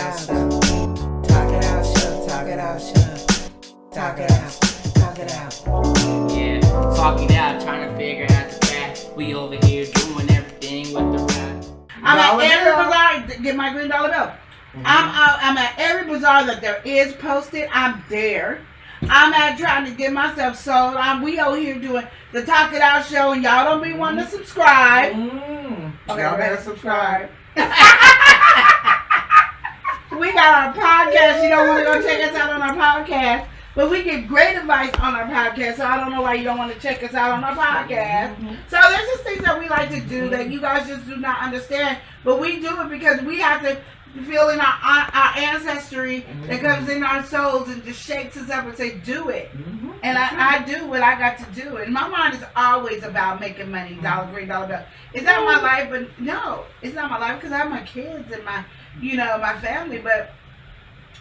out. Talk it out, show. Talk it out, show. Talk it out. Talk it out. Yeah, talking out, trying to figure out the path. We over here doing everything with the rap. I'm at every bazaar. Get my green dollar bill. I'm at every bazaar that there is posted. I'm there. I'm at trying to get myself sold. We over here doing the Talk It Out show, and y'all don't be wanting to subscribe. Okay, y'all better subscribe. We got our podcast. You don't want to go check us out on our podcast, but we give great advice on our podcast. So I don't know why you don't want to check us out on our podcast. So there's just things that we like to do that you guys just do not understand, but we do it because we have to feel in our ancestry that comes in our souls and just shakes us up and say, do it. And I do what I got to do. And my mind is always about making money, dollar green, dollar bill. Is that my life? But no, it's not my life because I have my kids and my family. But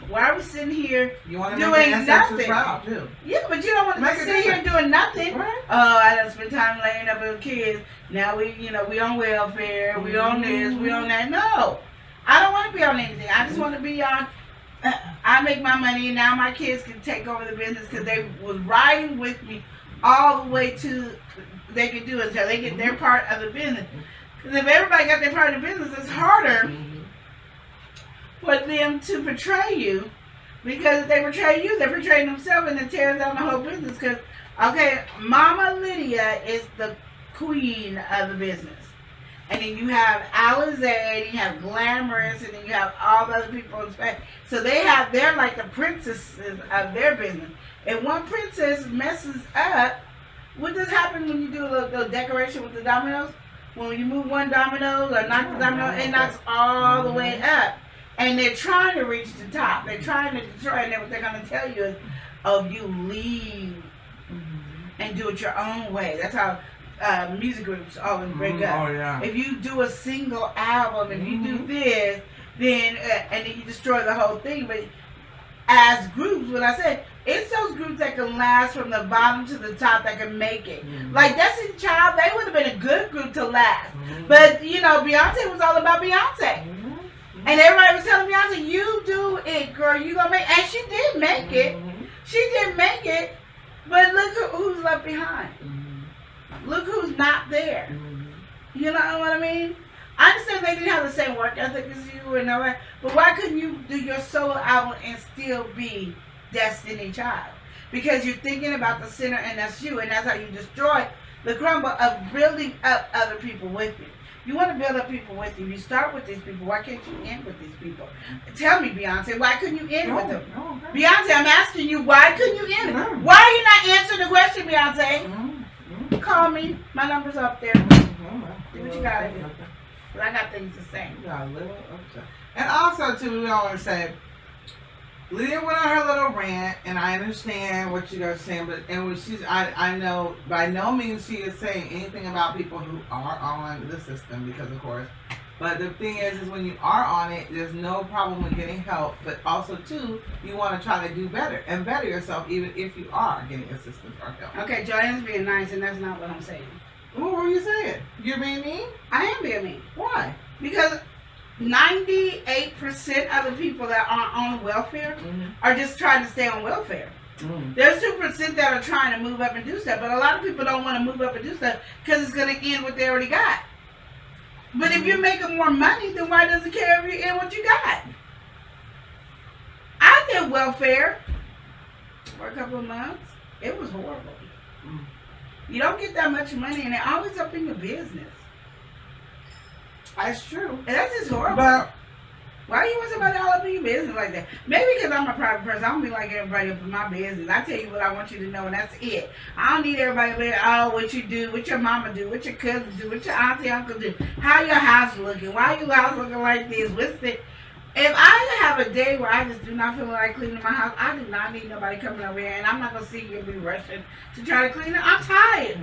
why are we sitting here doing nothing? Proud, too. Yeah, but you don't want to sit here doing nothing. Right. Oh, I done spent time laying up with kids. Now we on welfare. We on this. We on that. No. I don't want to be on anything. I just want to be on. I make my money, and now my kids can take over the business because they was riding with me all the way to they can do it until they get their part of the business. Because if everybody got their part of the business, it's harder for them to portray you. Because if they portray you, they're portraying themselves, and it tears down the whole business. Because Mama Lydia is the queen of the business. And then you have Alizé, and you have Glamorous, and then you have all the other people in Spain. So they're like the princesses of their business. If one princess messes up, what does happen when you do a little decoration with the dominoes? When you move one domino or knock the domino, it knocks all the way up. And they're trying to reach the top. They're trying to destroy, and then what they're going to tell you is, you leave and do it your own way. That's how music groups always break up. Oh, yeah. If you do a single album, if you do this, then and then you destroy the whole thing. But as groups, what I said, it's those groups that can last from the bottom to the top that can make it. Like Destiny's Child, they would have been a good group to last. But Beyonce was all about Beyonce. And everybody was telling Beyonce, you do it, girl, you gonna make it. And she did make it. She did make it. But look who's left behind. Look who's not there. You know what I mean? I understand they didn't have the same work ethic as you and all that, but why couldn't you do your solo album and still be Destiny Child? Because you're thinking about the center, and that's you, and that's how you destroy the crumble of building up other people with you. You want to build up people with you. You start with these people. Why can't you end with these people? Tell me, Beyonce, why couldn't you end with them? Beyonce, I'm asking you, why couldn't you end? Why are you not answering the question, Beyonce? Call me. My number's up there. Do what you gotta do. But I got things to say. And also, too, we always say, Lydia went on her little rant, and I understand what you guys are saying, but I know by no means she is saying anything about people who are on the system, because of course. But the thing is when you are on it, there's no problem with getting help. But also, too, you want to try to do better and better yourself, even if you are getting assistance or help. Okay, Joanne's being nice, and that's not what I'm saying. What were you saying? You're being mean? I am being mean. Why? Because 98% of the people that are on welfare are just trying to stay on welfare. There's 2% that are trying to move up and do stuff, but a lot of people don't want to move up and do stuff because it's going to end what they already got. But if you're making more money, then why does it care if you end what you got? I did welfare for a couple of months. It was horrible. You don't get that much money, and they're always up in your business. That's true. And that's just horrible. But why do you want somebody all up in your business like that? Maybe because I'm a private person. I don't be like everybody up in my business. I tell you what I want you to know, and that's it. I don't need everybody to be, what you do, what your mama do, what your cousins do, what your auntie, uncle do, how your house looking, why your house looking like this, what's the... If I have a day where I just do not feel like cleaning my house, I do not need nobody coming over here, and I'm not going to see you and be rushing to try to clean it. I'm tired.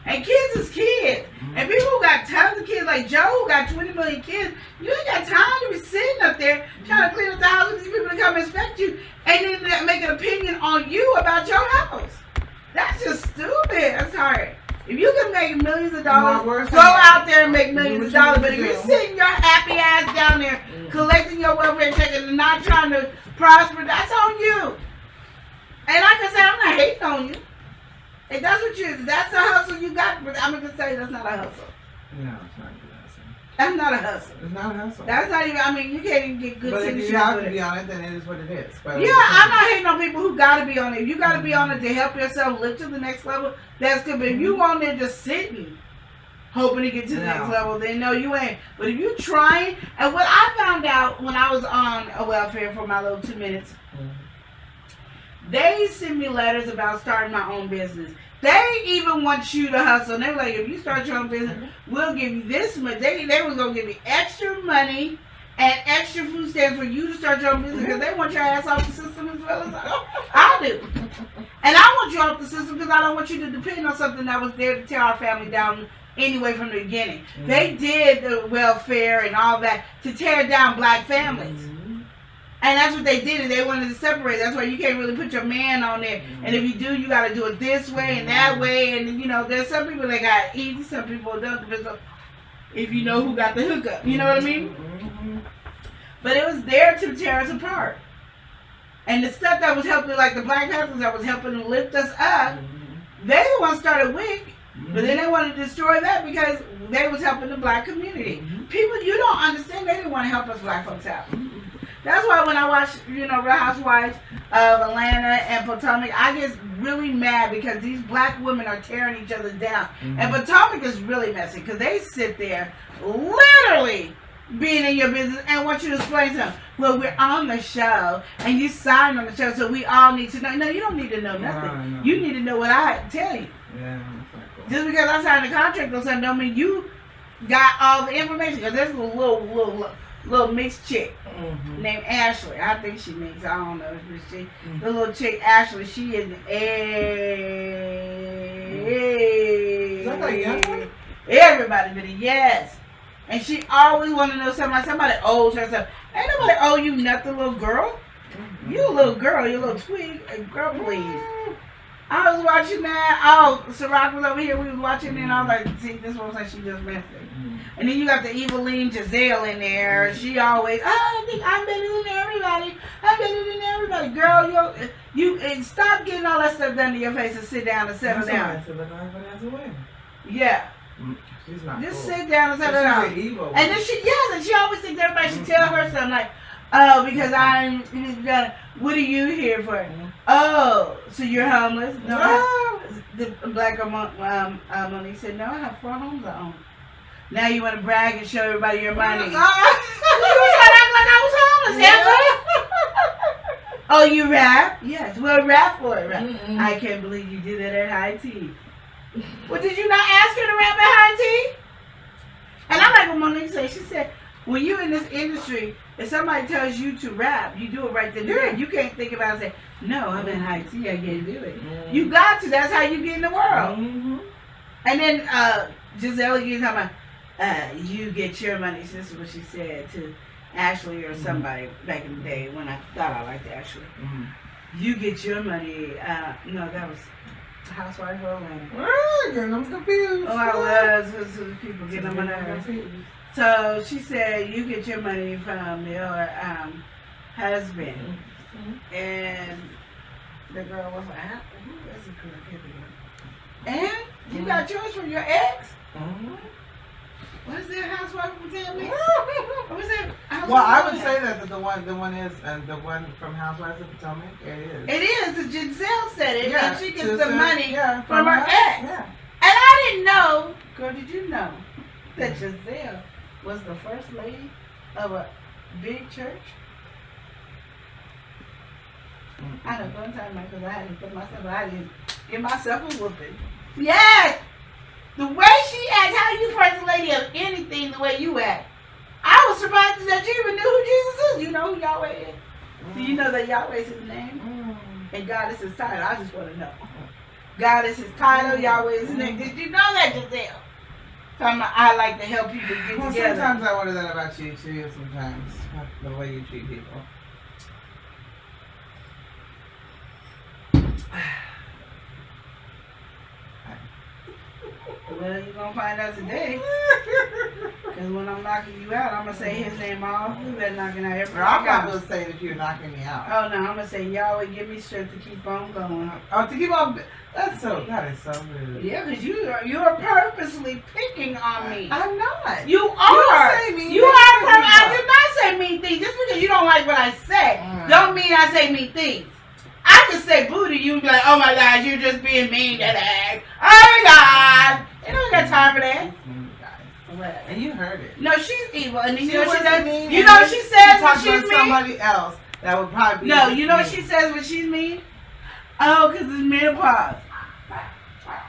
And kids is kids. And people who got tons of kids, like Joe, who got 20 million kids, you ain't got time to be sitting up there trying to clean up the house with these people to come inspect you and then make an opinion on you about your house. That's just stupid. That's hard. If you can make millions of My dollars, worst go thing- out there and make millions of Do what dollars. you But if need to you're do. sitting your happy ass down there collecting your welfare check and not trying to prosper, that's on you. And like I said, I'm not hating on you. If that's a hustle you got, but I'm gonna say that's not a hustle. No, it's not a good hustle. That's not a hustle. It's not a hustle. That's not even. I mean, you can't even get good But if tennis you shoes have with to it. be on it, then it is what it is. But Yeah, I'm not hating on people who gotta be on it. You gotta be on it to help yourself live to the next level. That's good. But if you on there just sitting, hoping to get to the No. next level, then no, you ain't. But if you trying, and what I found out when I was on a welfare for my little 2 minutes, they send me letters about starting my own business. They even want you to hustle. And they were like, if you start your own business, we'll give you this much. They was going to give me extra money and extra food stamps for you to start your own business because they want your ass off the system as well as I do. And I want you off the system because I don't want you to depend on something that was there to tear our family down anyway from the beginning. They did the welfare and all that to tear down black families. And that's what they did, and they wanted to separate. That's why you can't really put your man on there. And if you do, you got to do it this way and that way. And, you know, there's some people that got easy, some people don't. Depends on if you know who got the hookup. You know what I mean? But it was there to tear us apart. And the stuff that was helping, like the Black Panthers that was helping to lift us up, they the ones started WIC. But then they wanted to destroy that because they was helping the black community. People, you don't understand, they didn't want to help us black folks out. That's why when I watch, you know, Real Housewives of Atlanta and Potomac, I get really mad because these black women are tearing each other down. And Potomac is really messy because they sit there literally being in your business and want you to explain to them, well, we're on the show and you signed on the show, so we all need to know. No, you don't need to know nothing. No. You need to know what I tell you. Yeah, that's not cool. Just because I signed a contract or something don't mean you got all the information. Because there's a little mixed chick named Ashley. I think she mixed. I don't know if she. The little chick Ashley. She is Is that that young one? everybody, but yes. And she always want to know something. Like somebody owes her something. Ain't nobody owe you nothing, little girl. You a little girl. You a little twig. Girl, please. I was watching that. Oh, Ciroc was over here. We was watching it, and I was like, see, this one's like she just messed it. And then you got the Eveline Giselle in there. She always, I think I'm better than everybody. I'm better than everybody. Girl, you stop getting all that stuff done to your face and sit down and settle down. Yeah. She's not Just cool. sit down and settle down. She's an evil And then she always thinks everybody should tell her something like, oh, because what are you here for? Oh, so you're homeless? No. The black money said, no, I have 4 homes I own. Now you want to brag and show everybody your money. You was trying to act like I was homeless, yeah? Oh, you rap? Yes. Well, rap for it. Rap. I can't believe you did that at High Tea. Well, did you not ask her to rap at High Tea? And I like what Monique said. She said, when you're in this industry, if somebody tells you to rap, you do it right then and there. You can't think about it and say, no, I'm in High Tea, I can't do it. You got to. That's how you get in the world. And then Giselle, you talking about, you get your money. This is what she said to Ashley or somebody back in the day when I thought I liked Ashley. You get your money. No, that was Housewife of Atlanta. I'm confused. Oh, I was. It was people getting on my nerves. So she said, you get your money from your husband. And the girl was like, who is the girl? And you got yours from your ex? What is that housewife from Tammy? What was that? Well, I would say that the one is the one from Housewives of Potomac. It is. It is. Giselle said it. Yeah, And she gets to the say- money yeah, from her ex. Yeah. And I didn't know, girl, did you know that Giselle was the first lady of a big church? I know, one time because I had to put myself, I didn't give myself a whooping. Yes! The way she acts, how you first lady of anything the way you act. I was surprised that you even knew who Jesus is. You know who Yahweh is? Do you know that Yahweh is his name? And God is his title. I just want to know. God is his title, Yahweh is his name. Did you know that, Giselle? I like to help people get Well, together. sometimes I wonder that about you too. Sometimes the way you treat people. Well, Well, you're gonna find out today. Because when I'm knocking you out, I'm gonna say his name off. You better knocking out everything. I'm not gonna say that you're knocking me out. Oh no, I'm gonna say Yahweh give me strength to keep on going. Oh, to keep on. That is so rude. Yeah, because you are purposely picking on me. I'm not. You are. say mean You things are. to I people. did not say mean things. Just because you don't like what I say, don't mean I say mean things. I can say boo to you and be like, oh my gosh, you're just being mean today. Oh my God. You don't got time for that. What? And you heard it. No, she's evil. And you She know what she wasn't does? mean, You and know then what she says when talks she's about mean? somebody else that would probably be No, you know what mean. she says when she's mean? Oh, because it's menopause.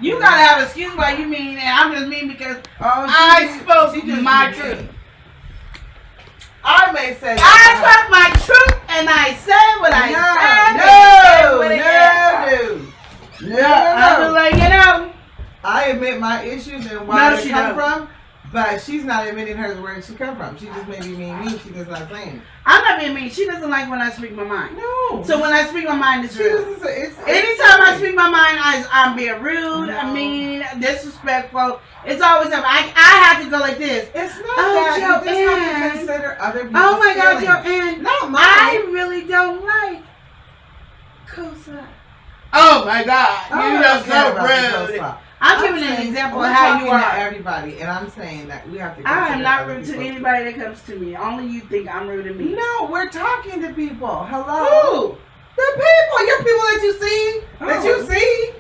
You gotta have an excuse why you mean, and I'm just mean because I spoke my truth. I may say I spoke my truth and I said what I said. No. I was like, you know. I admit my issues and where they come don't. from, but she's not admitting hers where she come from. She just may be mean me. She just not saying it. I'm not being mean. She doesn't like when I speak my mind. No. So when I speak my mind, it's She rude. doesn't say it's Anytime I speak my mind, I'm being rude, I mean, disrespectful. It's always something. I have to go like this. It's not Oh, that. You just have Joanne. to consider other people's Oh my God, feelings. Joanne. Not mine. I really don't like cosign. Oh my God. I don't care about the close. I'm giving an saying, example we're of how you talking to are. everybody, and I'm saying that we have to. I am consider not other rude to people's anybody that comes to me. Only you think I'm rude to me. No, we're talking to people. Hello. Who? The people. Your people that you see. That you see.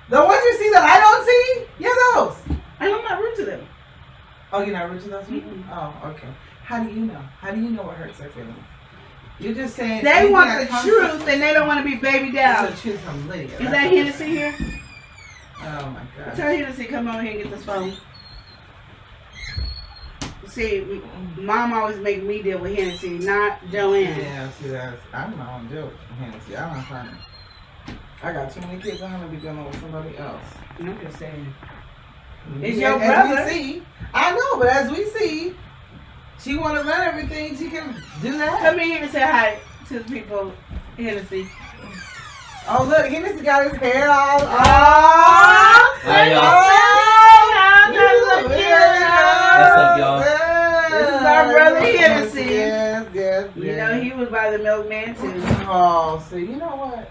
The ones you see that I don't see. Yeah, those. And I'm not rude to them. Oh, you're not rude to those people? Mm-mm. Oh, okay. How do you know? How do you know what hurts their feelings? You're just saying. They anything want that the comes truth and they don't want to be baby down. From, the truth from Lydia. Is That's that what you're Hennessy saying. here? Oh my God. Tell Hennessy come over here and get this phone. See, Mom always make me deal with Hennessy, not Joanne. Yeah, see that's I'm not on deal with Hennessy. I'm not trying to. I got too many kids. I'm gonna be dealing with somebody else. I'm just saying. Mhm. It's your As brother. we see, I know, but as we see, she want to learn everything. She can do that. Come in here and say hi to the people, Hennessy. Oh look, Hennessy got his hair all. Hi, y'all. What's up, y'all? This is our brother Hennessy. Yes. You know, he was by the milkman too. Oh, so you know what?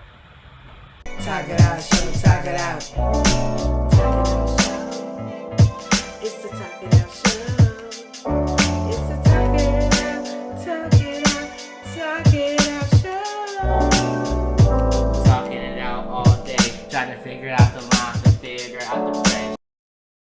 Talk it out, show, talk it out.